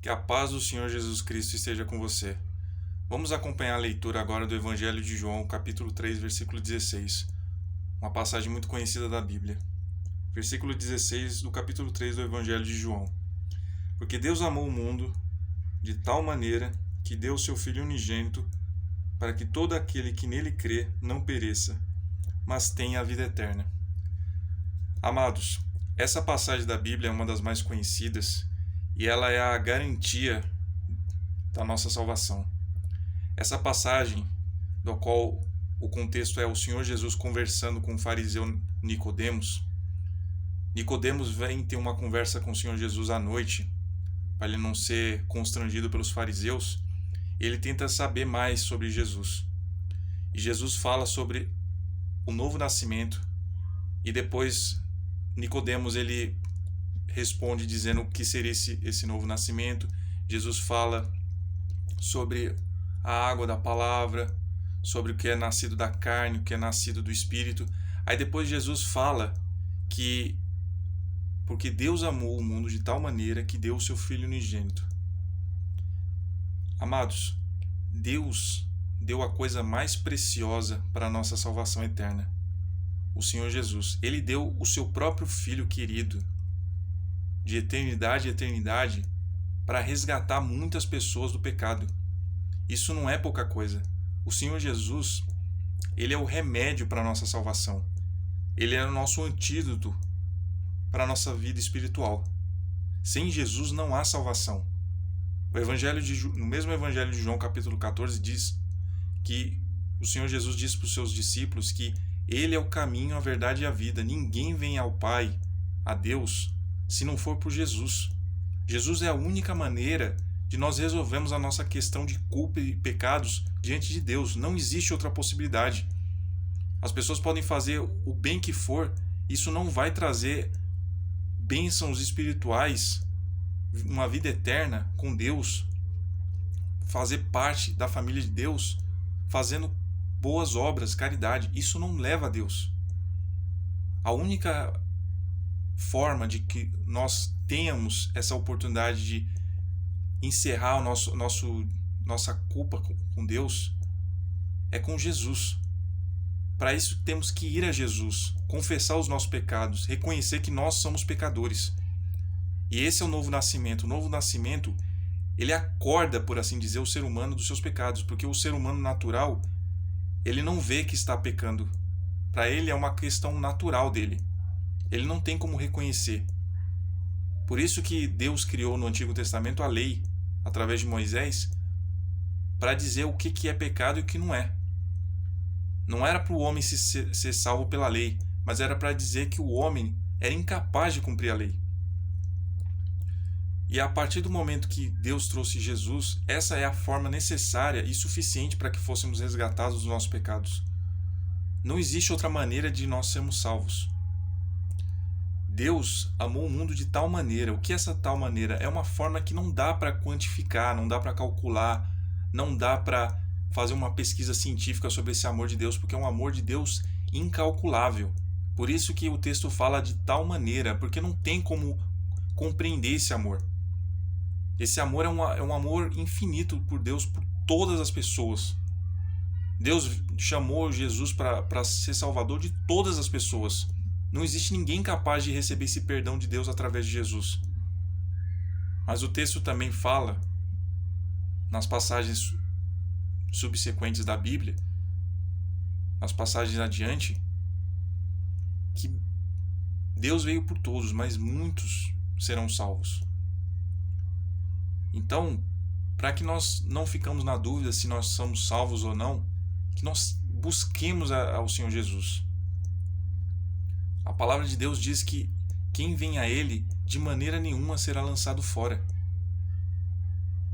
Que a paz do Senhor Jesus Cristo esteja com você. Vamos acompanhar a leitura agora do Evangelho de João, capítulo 3, versículo 16. Uma passagem muito conhecida da Bíblia. Versículo 16 do capítulo 3 do Evangelho de João. Porque Deus amou o mundo de tal maneira que deu o seu Filho unigênito para que todo aquele que nele crê não pereça, mas tenha a vida eterna. Amados, essa passagem da Bíblia é uma das mais conhecidas e ela é a garantia da nossa salvação. Essa passagem, do qual o contexto é o Senhor Jesus conversando com o fariseu Nicodemos. Nicodemos vem ter uma conversa com o Senhor Jesus à noite, para ele não ser constrangido pelos fariseus. Ele tenta saber mais sobre Jesus. E Jesus fala sobre o novo nascimento. E depois Nicodemos ele responde dizendo o que seria esse novo nascimento. Jesus fala sobre a água da palavra, sobre o que é nascido da carne, o que é nascido do Espírito. Aí depois Jesus fala que porque Deus amou o mundo de tal maneira que deu o seu Filho unigênito. Amados, Deus deu a coisa mais preciosa para a nossa salvação eterna, o Senhor Jesus. Ele deu o seu próprio Filho querido, de eternidade a eternidade, para resgatar muitas pessoas do pecado. Isso não é pouca coisa. O Senhor Jesus, ele é o remédio para a nossa salvação. Ele é o nosso antídoto para a nossa vida espiritual. Sem Jesus não há salvação. No mesmo Evangelho de João, capítulo 14, diz que o Senhor Jesus disse para os seus discípulos que Ele é o caminho, a verdade e a vida. Ninguém vem ao Pai, a Deus, se não for por Jesus. Jesus é a única maneira de nós resolvermos a nossa questão de culpa e pecados diante de Deus. Não existe outra possibilidade. As pessoas podem fazer o bem que for, isso não vai trazer bênçãos espirituais, uma vida eterna com Deus, fazer parte da família de Deus, fazendo boas obras, caridade. Isso não leva a Deus. A única forma de que nós tenhamos essa oportunidade de encerrar nossa culpa com Deus é com Jesus. Para isso temos que ir a Jesus, confessar os nossos pecados, reconhecer que nós somos pecadores. E esse é o novo nascimento. O novo nascimento, ele acorda, por assim dizer, o ser humano dos seus pecados, porque o ser humano natural, ele não vê que está pecando. Para ele é uma questão natural dele. Ele não tem como reconhecer. Por isso que Deus criou no Antigo Testamento a lei, através de Moisés, para dizer o que é pecado e o que não é. Não era para o homem ser salvo pela lei, mas era para dizer que o homem era incapaz de cumprir a lei. E a partir do momento que Deus trouxe Jesus, essa é a forma necessária e suficiente para que fôssemos resgatados dos nossos pecados. Não existe outra maneira de nós sermos salvos. Deus amou o mundo de tal maneira. O que é essa tal maneira? É uma forma que não dá para quantificar, não dá para calcular, não dá para fazer uma pesquisa científica sobre esse amor de Deus, porque é um amor de Deus incalculável. Por isso que o texto fala de tal maneira, porque não tem como compreender esse amor. Esse amor é um amor infinito por Deus, por todas as pessoas. Deus chamou Jesus para ser salvador de todas as pessoas. Não existe ninguém capaz de receber esse perdão de Deus através de Jesus. Mas o texto também fala, nas passagens subsequentes da Bíblia, nas passagens adiante, que Deus veio por todos, mas muitos serão salvos. Então, para que nós não ficamos na dúvida se nós somos salvos ou não, que nós busquemos ao Senhor Jesus. A palavra de Deus diz que quem vem a Ele, de maneira nenhuma será lançado fora.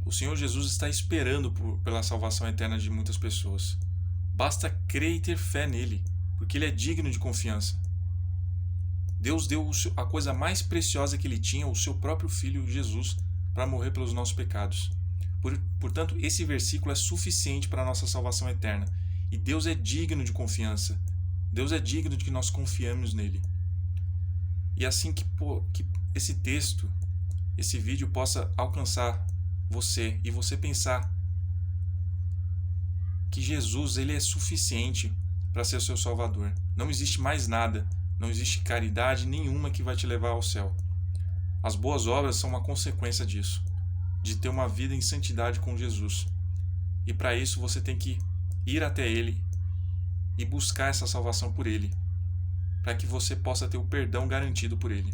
O Senhor Jesus está esperando pela salvação eterna de muitas pessoas. Basta crer e ter fé nele, porque Ele é digno de confiança. Deus deu a coisa mais preciosa que Ele tinha, o seu próprio Filho Jesus, para morrer pelos nossos pecados. Portanto, esse versículo é suficiente para a nossa salvação eterna. E Deus é digno de confiança. Deus é digno de que nós confiemos nele. E assim que esse texto, esse vídeo possa alcançar você e você pensar que Jesus ele é suficiente para ser o seu Salvador. Não existe mais nada, não existe caridade nenhuma que vai te levar ao céu. As boas obras são uma consequência disso, de ter uma vida em santidade com Jesus. E para isso você tem que ir até Ele e buscar essa salvação por Ele, para que você possa ter o perdão garantido por Ele.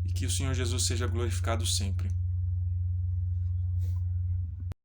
E que o Senhor Jesus seja glorificado sempre.